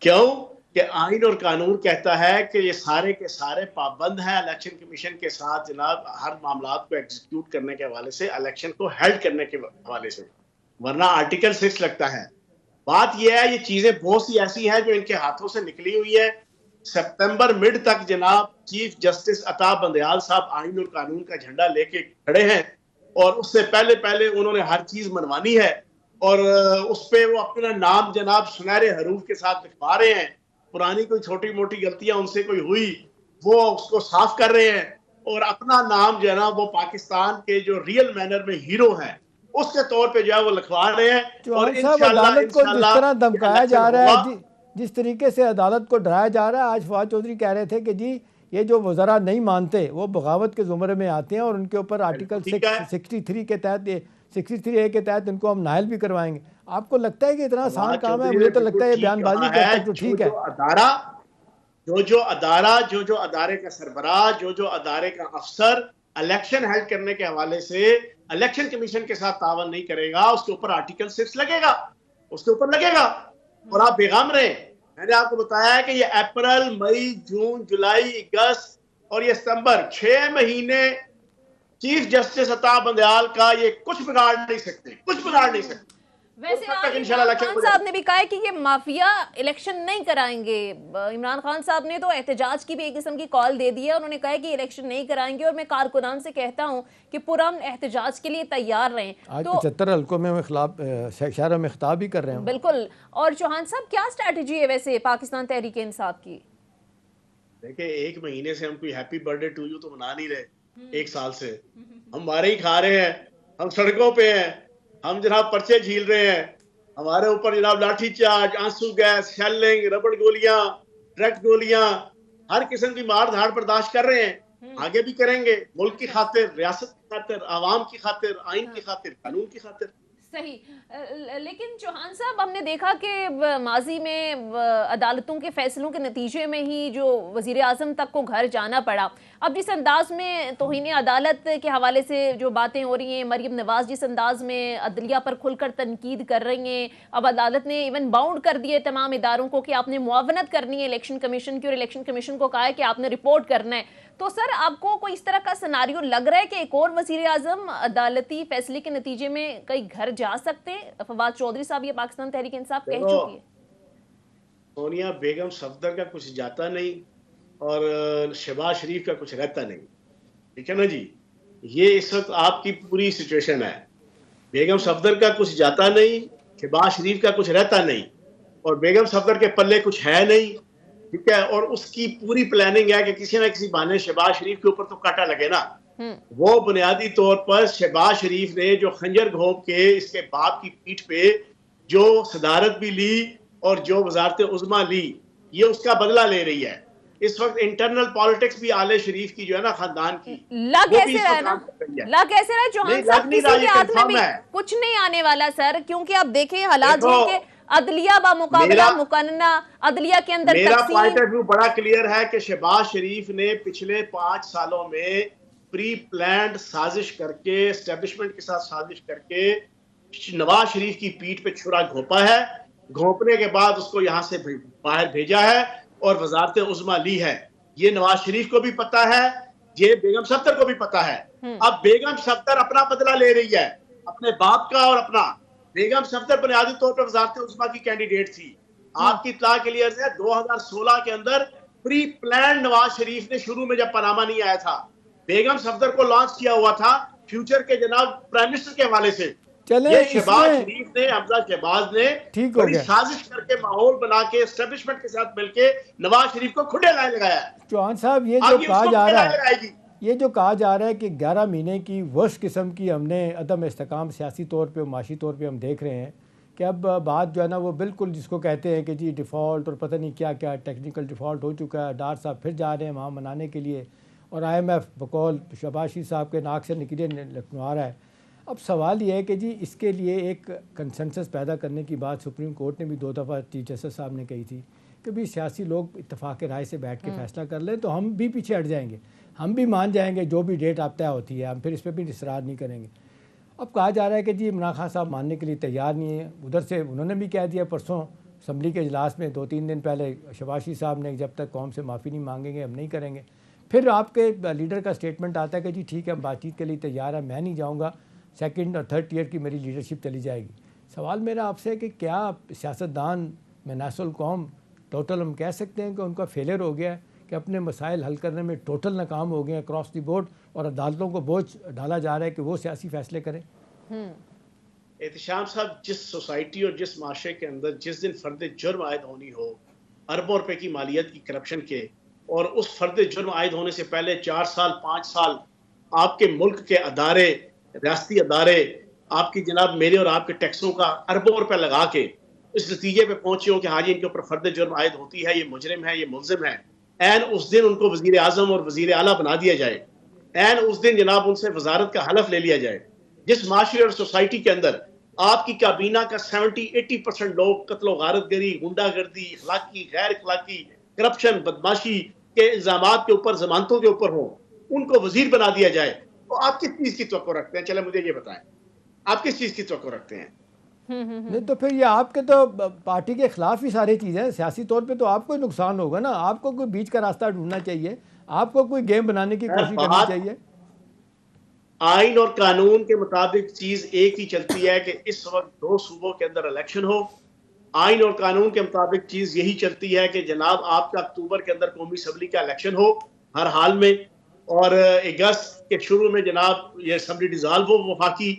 क्यों कि आइन और कानून कहता है कि ये सारे के सारे पाबंद हैं इलेक्शन कमीशन के साथ जनाब, हर मामला को एग्जीक्यूट करने के हवाले से, इलेक्शन को हेल्ड करने के हवाले से, वरना आर्टिकल 6 लगता है। बात यह है, ये चीजें बहुत सी ऐसी हैं जो इनके हाथों से निकली हुई है। सितंबर मिड तक जनाब चीफ जस्टिस अता बंदयाल साहब आइन और कानून का झंडा लेके खड़े हैं और उससे पहले पहले उन्होंने हर चीज मनवानी है और उस पे वो अपना नाम जनाब सुनहरे हरूफ के साथ लिखवा रहे हैं। पुरानी कोई छोटी मोटी गलतियां उनसे कोई हुई वो उसको साफ कर रहे हैं और अपना नाम जो है ना वो पाकिस्तान के जो रियल मैनर में हीरो हैं उसके तौर पे जो है वो लिखवा रहे हैं। और अदालत को जिस तरह धमकाया जा रहा है, जिस तरीके से अदालत को डराया जा रहा है, आज फवाद चौधरी कह रहे थे कि जी ये जो वज़रा नहीं मानते वो बगावत के ज़ुमरे में आते हैं और उनके ऊपर आर्टिकल 63 के तहत 63A के तहत इनको हम नायल भी करवाएंगे। आपको लगता है कि इतना आसान काम है? मुझे तो लगता है ये बयानबाजी करता है तो ठीक है। जो अदारे का सरबराह, जो अदारे का अफसर इलेक्शन हेल्ड करने के हवाले से इलेक्शन कमीशन के साथ तावन नहीं करेगा, उसके ऊपर आर्टिकल 6 लगेगा, उसके ऊपर लगेगा। और आप बेगम रहे, मैंने आपको बताया है कि ये अप्रैल, मई, जून, जुलाई, अगस्त और ये सितंबर 6 महीने चीफ जस्टिस अता बंदयाल का ये कुछ बिगाड़ नहीं सकते, कुछ बिगाड़ नहीं सकते। वैसे इमरान खान साहब ने भी कहा है कि ये माफिया इलेक्शन नहीं कराएंगे। इमरान खान साहब ने तो एहतजाज की भी एक किस्म की कॉल दे दी है। उन्होंने कहा है कि इलेक्शन नहीं कराएंगे और मैं कारकुनान से कहता हूं कि पुरअमन एहतजाज के लिए तैयार रहें। आज तो 75 हल्कों में खिलाफ शहरों में खिताब भी कर रहे हैं। बिल्कुल। और चौहान साहब, क्या स्ट्रैटेजी है वैसे पाकिस्तान तहरीक इंसाफ की? देखिए, 1 महीने से हम कोई हैप्पी बर्थडे टू यू तो मना नहीं रहे। 1 साल से हम मारे ही खा रहे हैं, हम सड़कों पे हैं, हम जनाब पर्चे झील रहे हैं, हमारे ऊपर जनाब लाठी चार्ज, आंसू गैस, शेलिंग, रबड़ गोलियां, ट्रक गोलियां, हर किस्म की मार धाड़ बर्दाश्त कर रहे हैं। आगे भी करेंगे, मुल्क की खातिर, रियासत की खातिर, आवाम की खातिर, आइन की खातिर, कानून की खातिर। सही। लेकिन चौहान साहब, हमने देखा कि माजी में अदालतों के फैसलों के नतीजे में ही जो वजीर आजम तक को घर जाना पड़ा। अब जिस अंदाज में तौहीन अदालत के हवाले से जो बातें हो रही हैं, मरियम नवाज जिस अंदाज में अदलिया पर खुलकर तनकीद कर रही हैं, अब अदालत ने इवन बाउंड कर दिए तमाम इदारों को कि आपने मुआवनत करनी है इलेक्शन कमीशन की, और इलेक्शन कमीशन को कहा है कि आपने रिपोर्ट करना है। तो सर, आपको कोई इस तरह का सिनारियो लग रहा है कि एक और वजीर आजम अदालती फैसले के नतीजे में कई घर जा सकते हैं? फवाद चौधरी साहब ये पाकिस्तान तहरीक इंसाफ कह चुकी है। सोनिया बेगम सफदर का कुछ जाता नहीं और शहबाज शरीफ का कुछ रहता नहीं, ठीक है ना जी। ये इस वक्त आपकी पूरी सिचुएशन है। बेगम सफदर का कुछ जाता नहीं, शहबाज शरीफ का कुछ रहता नहीं और बेगम सफदर के पल्ले कुछ है नहीं, ठीक है। और उसकी पूरी प्लानिंग है कि किसी ना किसी बहाने शहबाज शरीफ के ऊपर तो कांटा लगे ना। वो बुनियादी तौर पर शहबाज शरीफ ने जो खंजर घोंप के इसके बाप की पीठ पे जो सदारत भी ली और जो वजारत उज़्मा ली, ये उसका बदला ले रही है। इस वक्त इंटरनल पॉलिटिक्स भी आले शरीफ की जो है ना, खानदान की, लग कैसे रहा है ना, लग कैसे रहा है चौहान साहब, किसी के हाथ में भी कुछ नहीं आने वाला सर, क्योंकि आप देखें हालात के अदलिया बा मुकाबला मुकन्ना, अदलिया के अंदर मेरा पॉइंट ऑफ व्यू बड़ा क्लियर है कि शहबाज शरीफ ने पिछले 5 सालों में प्री प्लान्ड साजिश करके, एस्टेब्लिशमेंट के साथ साजिश करके नवाज शरीफ की पीठ पे छुरा घोंपा है। घोंपने के बाद उसको यहाँ से बाहर भेजा है और वजारत उज़्मा ली है। ये नवाज शरीफ को भी पता है, ये बेगम सफदर को भी पता है। अब बेगम सफदर अपना बदला ले रही है, अपने बाप का और अपना। बेगम सफदर बुनियादी तौर पर वजारत उज़्मा की कैंडिडेट थी। आपकी इत्तला के लिए 2016 के अंदर प्री प्लान नवाज शरीफ ने शुरू में जब पनामा नहीं आया था, बेगम सफदर को लॉन्च किया हुआ था फ्यूचर के जनाब प्राइम मिनिस्टर के हवाले से। ये शहबाज शरीफ ने, हमजा शहबाज ने बड़ी साजिश करके माहौल बना के एस्टेब्लिशमेंट के साथ मिलके नवाज शरीफ को खुले लाए लगाया। चौहान साहब, ये जो कहा जा रहा है, ये जो कहा जा रहा है कि 11 महीने की वर्स्ट किस्म की हमने अदम इस्तेकाम सियासी तौर पे, माशी तौर पे हम देख रहे हैं कि अब बात जो है ना वो बिल्कुल जिसको कहते हैं कि जी डिफ़ॉल्ट और पता नहीं क्या क्या टेक्निकल डिफ़ॉल्ट हो चुका है। डार साहब फिर जा रहे हैं वहाँ मनाने के लिए और IMF बकौल शहबाज शरीफ साहब के नाक से निकले लखनऊ रहा है। अब सवाल ये है कि जी इसके लिए एक कंसेंसस पैदा करने की बात सुप्रीम कोर्ट ने भी 2 दफ़ा चीफ जस्टिस साहब ने कही थी कि भी सियासी लोग इत्तेफाक राय से बैठ के फैसला कर लें तो हम भी पीछे हट जाएंगे, हम भी मान जाएंगे जो भी डेट आप तय होती है, हम फिर इस पर भी इसरार नहीं करेंगे। अब कहा जा रहा है कि जी इमरान खान साहब मानने के लिए तैयार नहीं है। उधर से उन्होंने भी कह दिया परसों असम्बली के इजलास में 2-3 दिन पहले शबाशी साहब ने जब तक कौम से माफ़ी नहीं मांगेंगे हम नहीं करेंगे। फिर आपके लीडर का स्टेटमेंट आता है कि जी ठीक है हम बातचीत के लिए तैयार है, मैं नहीं जाऊँगा, 2nd और 3rd ईयर की मेरी लीडरशिप चली जाएगी। सवाल मेरा आपसे है कि क्या सियासतदान में नासुल कौम टोटल हम कह सकते हैं कि उनका फेलियर हो गया है कि अपने मसाइल हल करने में टोटल नाकाम हो गए हैं अक्रॉस द बोर्ड, और अदालतों को बोझ डाला जा रहा है कि वो सियासी फैसले करें? एहतिशाम साहब, जिस सोसाइटी और जिस माशरे के अंदर जिस दिन फर्द जुर्म आयद होनी हो अरबों रुपए की मालियत की करप्शन के, और उस फर्द जुर्म आयद होने से पहले 4 साल 5 साल आपके मुल्क के अदारे, रियासती अदारे आपकी जनाब मेरे और आपके टैक्सों का अरबों रुपए लगा के इस नतीजे पे पहुंचे हो कि हाँ जी इनके ऊपर फर्द जुर्म आयद होती है, ये मुजरिम है, ये मुलजिम है, एन उस दिन उनको वजीर आजम और वजीर आला बना दिया जाए, एन उस दिन जनाब उनसे वजारत का हलफ ले लिया जाए। जिस माशरे और सोसाइटी के अंदर आपकी काबीना का 70-80% लोग कत्लो गारतगरी, गुंडागर्दी, इखलाकी, गैर इखलाकी, करप्शन, बदमाशी के इल्जामात के ऊपर, जमानतों के ऊपर हो, उनको वजीर बना दिया जाए, तो आप किस चीज की तवक्को रखते हैं? चले मुझे ये बताएं, आप किस चीज की तवक्को रखते हैं? नहीं तो फिर ये आपके तो पार्टी के खिलाफ ही सारी चीज़ें, सियासी तौर पे तो आपको ही नुकसान होगा ना। आपको कोई बीच का रास्ता ढूंढना चाहिए, आपको कोई गेम बनाने की कोशिश करनी चाहिए। आइन और कानून के मुताबिक चीज एक ही चलती है कि इस वक्त 2 सूबों के अंदर इलेक्शन हो। आइन और कानून के मुताबिक चीज यही चलती है कि जनाब आपका अक्टूबर के अंदर कौमी असम्बली का इलेक्शन हो हर हाल में, और अगस्त के शुरू में जनाब ये असम्बली डिसॉल्व हो। वफाकी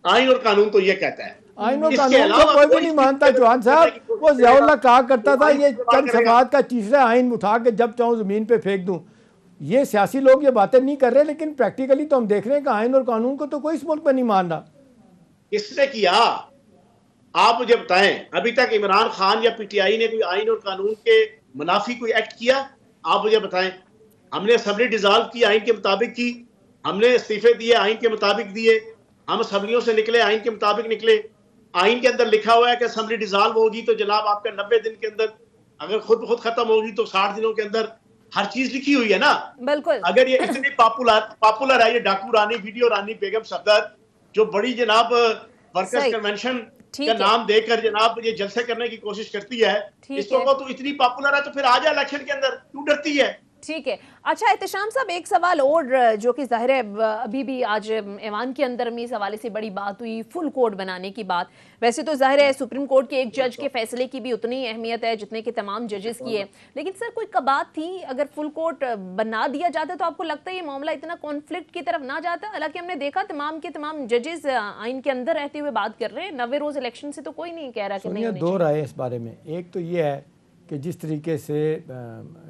आइन और कानून तो ये कहता है। आइन और कानून को कोई भी नहीं मानता चौहान साहब। वो ज़ियाउल्लाह कहा करता था ये चंद सवात का तीसरा आइन उठा के जब चाहूँ ज़मीन पे फेंक दूँ। ये सियासी लोग ये बातें नहीं कर रहे, लेकिन प्रैक्टिकली तो हम देख रहे हैं कि आइन और कानून को तो कोई इस मुल्क में नहीं मान रहा। किसने किया आप मुझे बताएं? अभी तक इमरान खान या पीटीआई ने कोई आइन और कानून के मुनाफी कोई एक्ट किया? आप मुझे बताएं। हमने असम्बली डिसॉल्व की आइन के मुताबिक की, हमने इस्तीफे दिए आइन के मुताबिक दिए, हम असम्बलियों से निकले आइन के मुताबिक निकले। आइन के अंदर लिखा हुआ है कि असम्बली डिसॉल्व होगी तो जनाब आपका 90 दिन के अंदर, अगर खुद खत्म होगी तो 60 दिनों के अंदर, हर चीज लिखी हुई है ना। बिल्कुल। अगर ये इतनी पॉपुलर है ये डाकू रानी, वीडियो रानी बेगम सफदर, जो बड़ी जनाब वर्कर्स कन्वेंशन का नाम देकर जनाब ये जलसे करने की कोशिश करती है, इस वक्त तो इतनी पॉपुलर है तो फिर आ जाए इलेक्शन के अंदर, क्यों डरती है? ठीक है। अच्छा एहतिशाम साहब, एक सवाल और जो कि जाहिर है अभी भी आज ऐवान के अंदर में इस हवाले से बड़ी बात हुई, फुल कोर्ट बनाने की बात। वैसे तो जाहिर है सुप्रीम कोर्ट के एक जज के फैसले की भी उतनी अहमियत है जितने कि तमाम जजेस की है, लेकिन सर कोई कबात थी अगर फुल कोर्ट बना दिया जाता तो आपको लगता है ये मामला इतना कॉन्फ्लिक्ट की तरफ ना जाता? हालांकि हमने देखा तमाम के तमाम जजेस आइन के अंदर रहते हुए बात कर रहे हैं, 90 रोज इलेक्शन से तो कोई नहीं कह रहा कि नहीं। दो राय इस बारे में। एक तो ये है कि जिस तरीके से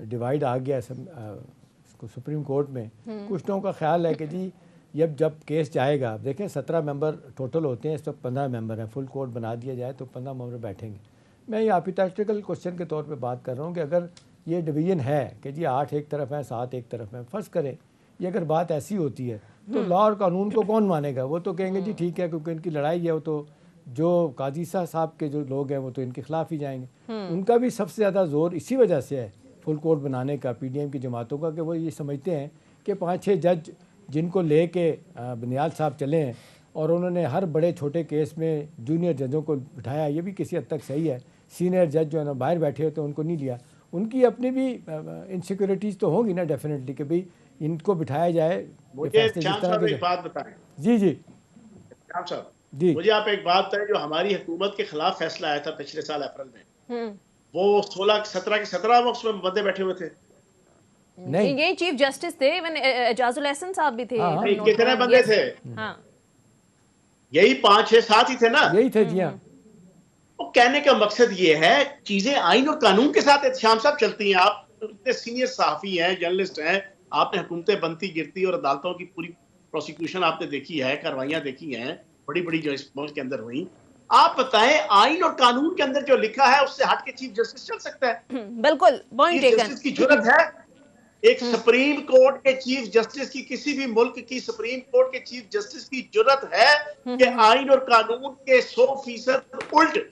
डिवाइड आ गया सुप्रीम कोर्ट में, कुछ लोगों का ख्याल है कि जी जब केस जाएगा, देखें 17 मेंबर टोटल होते हैं, इस वक्त 15 मेंबर हैं, फुल कोर्ट बना दिया जाए तो 15 मेंबर बैठेंगे। मैं ये हाइपोथेटिकल क्वेश्चन के तौर पे बात कर रहा हूँ कि अगर ये डिवीज़न है कि जी 8 एक तरफ है, 7 एक तरफ है, फ़र्ज़ करें ये अगर बात ऐसी होती है तो लॉ और कानून को कौन मानेगा? वो तो कहेंगे जी ठीक है, क्योंकि इनकी लड़ाई है, वो तो जो काजी साहब के जो लोग हैं वो तो इनके खिलाफ ही जाएंगे। उनका भी सबसे ज़्यादा जोर इसी वजह से है फुल कोर्ट बनाने का, पीडीएम की जमातों का, कि वो ये समझते हैं कि 5-6 जज जिनको ले के बनियाल साहब चले हैं और उन्होंने हर बड़े छोटे केस में जूनियर जजों को बिठाया, ये भी किसी हद तक सही है। सीनियर जज जो है ना बाहर बैठे होते हैं उनको नहीं लिया। उनकी अपनी भी इनसिक्योरिटीज़ तो होंगी ना डेफिनेटली कि भाई इनको बिठाया जाए। मुझे एक बात बताएं। जी जी साहब जी, मुझे आप एक बात बताएं, जो हमारी हुकूमत के खिलाफ फैसला आया था पिछले साल अप्रैल में, वो 16-17 के 17 उसमें बंदे बैठे हुए थे। नहीं, ये चीफ जस्टिस थे, इवन एजाजुल एहसन साहब भी थे। कितने बंदे थे? यही 5-6-7 ही थे ना? यही थे जी। हाँ, वो कहने का मकसद ये है चीजें आइन और कानून के साथ एहतिशाम साहब चलती हैं। आप इतने सीनियर सहाफी हैं, जर्नलिस्ट हैं, आपने हुकूमतें बनती गिरती और अदालतों की पूरी प्रोसिक्यूशन आपने देखी है, कार्रवाइयां देखी हैं बड़ी बड़ी जो इस मुल्क के अंदर हुई। आप बताएं आइन और कानून के अंदर जो लिखा है उससे हट के चीफ जस्टिस चल सकता है? बिल्कुल, पॉइंट टेकन। जस्टिस की जरूरत है? एक सुप्रीम कोर्ट के चीफ जस्टिस की, किसी भी मुल्क की सुप्रीम कोर्ट के चीफ जस्टिस की जरूरत है कि आइन और कानून के 100% उल्ट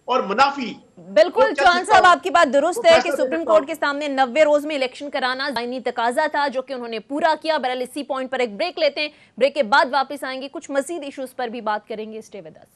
और मुनाफी? बिल्कुल चौहान साहब, आपकी बात दुरुस्त है कि सुप्रीम कोर्ट के सामने 90 रोज में इलेक्शन कराना आईनी तकाजा था जो कि उन्होंने पूरा किया। बहरहाल इसी पॉइंट पर एक ब्रेक लेते हैं, ब्रेक के बाद वापस आएंगे, कुछ मजीद इश्यूज पर भी बात करेंगे। Stay with us.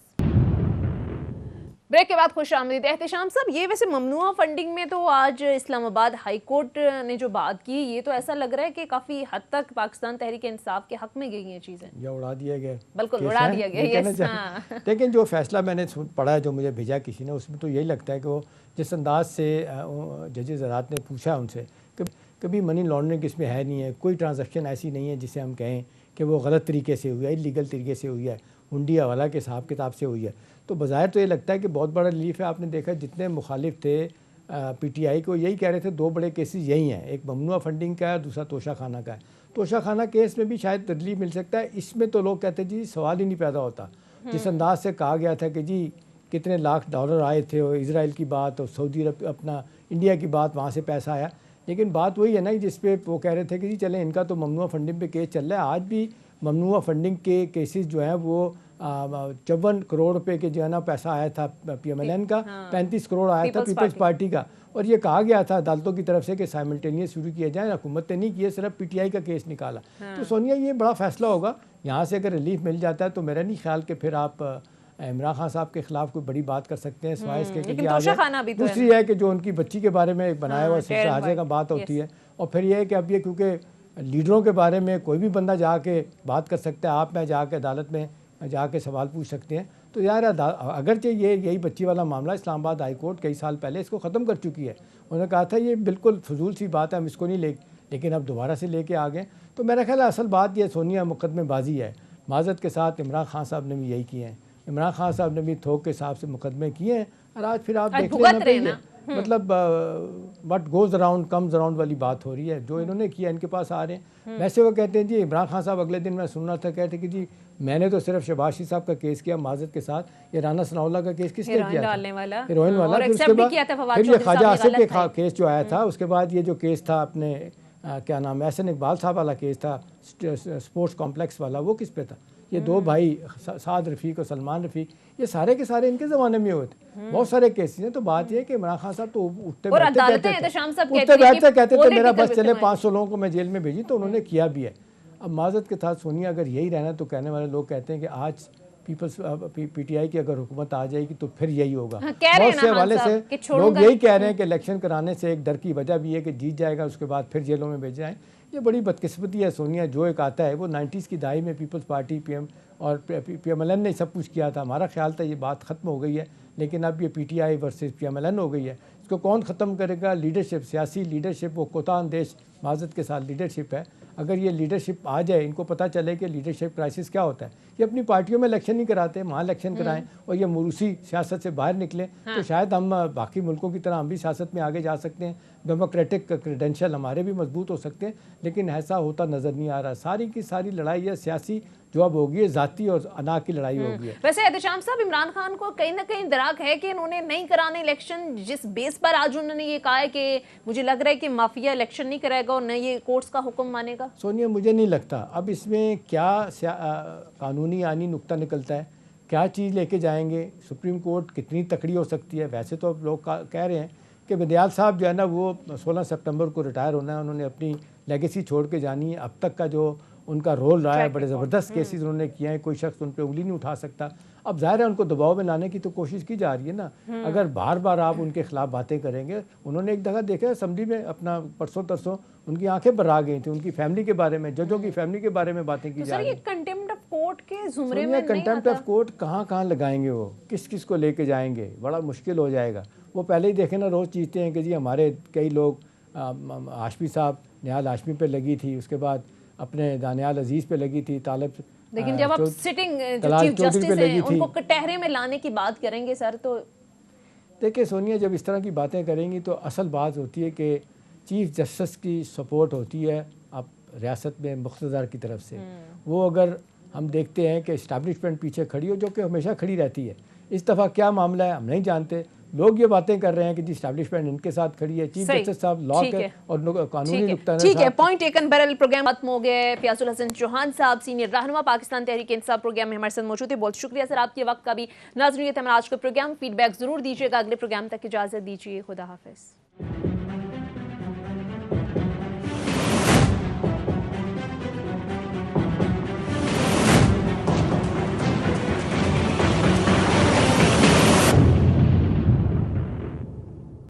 ब्रेक के बाद खुश आमदीद एहतशाम साहब। ये वैसे ममनुआ फंडिंग में तो आज इस्लामाबाद हाई कोर्ट ने जो बात की, ये तो ऐसा लग रहा है कि काफी हद तक पाकिस्तान तहरीक इंसाफ के हक में गई ये चीजें, या उड़ा दिया गया, बिल्कुल उड़ा दिया गया। यस, हाँ। लेकिन जो फैसला मैंने पढ़ा है, जो मुझे भेजा किसी ने, उसमें तो यही लगता है कि वो जिस अंदाज से जजेस हज़रात ने पूछा उनसे कि कभी मनी लॉन्ड्रिंग इसमें है नहीं है, कोई ट्रांजैक्शन ऐसी नहीं है जिसे हम कहें कि वो गलत तरीके से हुई है, इलीगल तरीके से हुई है, हुंडी हवाला के हिसाब किताब से हुई है। तो बज़ाहिर तो ये लगता है कि बहुत बड़ा रिलीफ है। आपने देखा जितने मुखालिफ थे पीटीआई को, यही कह रहे थे दो बड़े केसेस यही हैं, एक ममनुआ फंडिंग का है, दूसरा तोशा खाना का है। तोशा खाना केस में भी शायद रिलीफ मिल सकता है, इसमें तो लोग कहते हैं जी सवाल ही नहीं पैदा होता। जिस अंदाज से कहा गया था कि जी कितने लाख डॉलर आए थे, और इजराइल की बात और सऊदी अरब अपना इंडिया की बात, वहाँ से पैसा आया। लेकिन बात वही है ना जिस पे वो कह रहे थे कि जी चलें इनका तो ममनुआ फंडिंग पे केस चल रहा है। आज भी ममनुआ फंडिंग के केसेस जो हैं वो 54 करोड़ रुपए के जो है ना पैसा आया था PMLN का, 35 करोड़ आया था पीपल्स पार्टी का। और ये कहा गया था अदालतों की तरफ से कि साइमल्टेनियस शुरू किया जाए, हुकूमत ने नहीं किया, सिर्फ PTI का केस निकाला। तो सोनिया ये बड़ा फैसला होगा, यहाँ से अगर रिलीफ मिल जाता है तो मेरा नहीं ख्याल कि फिर आप इमरान खान साहब के खिलाफ कोई बड़ी बात कर सकते हैं, सिवाय इसके कि दूसरी है कि जो उनकी बच्ची के बारे में बनाया हुआ सिलसिला हाजे का बात होती है। और फिर यह है कि अब ये क्योंकि लीडरों के बारे में कोई भी बंदा जाके बात कर सकता है, आप मैं जाके अदालत में जाके सवाल पूछ सकते हैं। तो यार अगरचे यही बच्ची वाला मामला इस्लामाबाद हाई कोर्ट कई साल पहले इसको ख़त्म कर चुकी है। उन्होंने कहा था ये बिल्कुल फजूल सी बात है, हम इसको नहीं लेकिन अब दोबारा से लेके आ गए। तो मेरा ख्याल है असल बात ये सोनिया मुकदमेबाजी है। माजरत के साथ इमरान खान साहब ने भी यही किए हैं, इमरान खान साहब ने भी थोक के हिसाब से मुकदमे किए हैं। और आज फिर आप देख लेना, मतलब what goes around comes around वाली बात हो रही है। जो इन्होंने किया इनके पास आ रहे हैं। वैसे वो कहते हैं जी इमरान खान साहब अगले दिन मैं सुन रहा था कहते कि जी मैंने तो सिर्फ शहबाज शरीफ साहब का केस किया माजरत के साथ, ये राना सनाउल्लाह का केस किसने किया था? हीरोइन वाला। फिर उसके बाद फिर ये ख्वाजा आसिफ के केस जो आया था, उसके बाद ये जो केस था अपने क्या नाम है एहसन इकबाल साहब वाला केस था स्पोर्ट्स कॉम्प्लेक्स वाला, वो किस पे था? ये दो भाई साद रफ़ीक और सलमान रफ़ीक, ये सारे के सारे इनके ज़माने में हुए थे। बहुत सारे केसेस हैं। तो बात ये है कि इमरान खान साहब तो उठते बैठते कहते थे मेरा बस चले 500 लोगों को मैं जेल में भेजी, तो उन्होंने किया भी है। अब माजरत के साथ सोनिया अगर यही रहना तो कहने वाले लोग कहते हैं कि आज PTI की अगर हुकूमत आ जाएगी तो फिर यही होगा। बहुत से हवाले से लोग यही कह रहे हैं कि इलेक्शन कराने से एक डर की वजह भी है कि जीत जाएगा उसके बाद फिर जेलों में भेज जाए। ये बड़ी बदकिस्मती है सोनिया। जो एक आता है वो 90s की दहाई में पीपल्स पार्टी PM और PMLN ने सब कुछ किया था। हमारा ख्याल था ये बात ख़त्म हो गई है, लेकिन अब ये PTI वर्सेस PMLN हो गई है। इसको कौन ख़त्म करेगा? लीडरशिप, सियासी लीडरशिप, वो कोता अंदेश माजरत के साथ लीडरशिप है। अगर ये लीडरशिप आ जाए, इनको पता चले कि लीडरशिप क्राइसिस क्या होता है, ये अपनी पार्टियों में इलेक्शन नहीं कराते, वहाँ इलेक्शन कराएं और ये मुरूसी सियासत से बाहर निकले। तो शायद हम बाकी मुल्कों की तरह हम भी सियासत में आगे जा सकते हैं, डेमोक्रेटिक क्रेडेंशियल हमारे भी मजबूत हो सकते हैं। लेकिन ऐसा होता नज़र नहीं आ रहा। सारी की सारी लड़ाई है सियासी, जो अब होगी है ज़ाती और अना की लड़ाई होगी। वैसे एहतशाम साहब, इमरान खान को कहीं ना कहीं दराक है कि इन्होंने नहीं कराने इलेक्शन, जिस बेस पर आज उन्होंने ये कहा है कि मुझे लग रहा है कि माफिया इलेक्शन नहीं कराएगा और न ये कोर्ट्स का हुक्म मानेगा। सोनिया मुझे नहीं लगता। अब इसमें क्या कानूनी आनी नुक्ता निकलता है, क्या चीज़ लेके जाएंगे, सुप्रीम कोर्ट कितनी तकड़ी हो सकती है। वैसे तो अब लोग कह रहे हैं कि बदियाल साहब जो है ना वो 16 सितंबर को रिटायर होना है, उन्होंने अपनी लेगेसी छोड़ के जानी है। अब तक का जो उनका रोल रहा है, बड़े ज़बरदस्त केसेस उन्होंने किए हैं, कोई शख्स उन पर उंगली नहीं उठा सकता। अब जाहिर है उनको दबाव में लाने की तो कोशिश की जा रही है ना। अगर बार बार आप उनके खिलाफ बातें करेंगे, उन्होंने एक दफ़ा देखा असेंबली में अपना परसों तरसों उनकी आंखें भरा गई थी, उनकी फैमिली के बारे में, जजों की फैमिली के बारे में बातें की जा रही है। कंटेम्प्ट ऑफ कोर्ट के जुमरे में कंटेम्प्ट ऑफ कोर्ट कहाँ लगाएंगे, वो किस किस को लेके जाएंगे, बड़ा मुश्किल हो जाएगा। वो पहले ही देखे ना रोज़ चीखते हैं कि जी हमारे कई लोग, हाशमी साहब निहाल हाशमी पे लगी थी, उसके बाद अपने दानियाल अजीज़ पे लगी थी, तालिब, लेकिन जब आप सिटिंग चीफ जस्टिस हैं उनको कटहरे में लाने की बात करेंगे सर, तो देखिए सोनिया जब इस तरह की बातें करेंगी तो असल बात होती है कि चीफ जस्टिस की सपोर्ट होती है अब रियासत में मुख्तदर की तरफ से। वो अगर हम देखते हैं कि इस्टेब्लिशमेंट पीछे खड़ी हो, जो कि हमेशा खड़ी रहती है, इस दफ़ा क्या मामला है हम नहीं जानते। लोग ये बातें कर रहे हैं कि जी एस्टैब्लिशमेंट इनके साथ खड़ी है, चीफ जस्टिस साहब लॉ के और कानूनी नुक्ता ठीक है। Point taken. बहरहाल प्रोग्राम खत्म हो गया। फयाजुल हसन चौहान साहब सीनियर रहनुमा पाकिस्तान तहरीक इंसाफ प्रोग्राम में हमारे साथ मौजूद है। बहुत शुक्रिया सर आपके वक्त का भी। नाज़रीन, आज का प्रोग्राम फीडबैक जरूर दीजिएगा। अगले प्रोग्राम तक इजाजत दीजिए। खुदा हाफिज।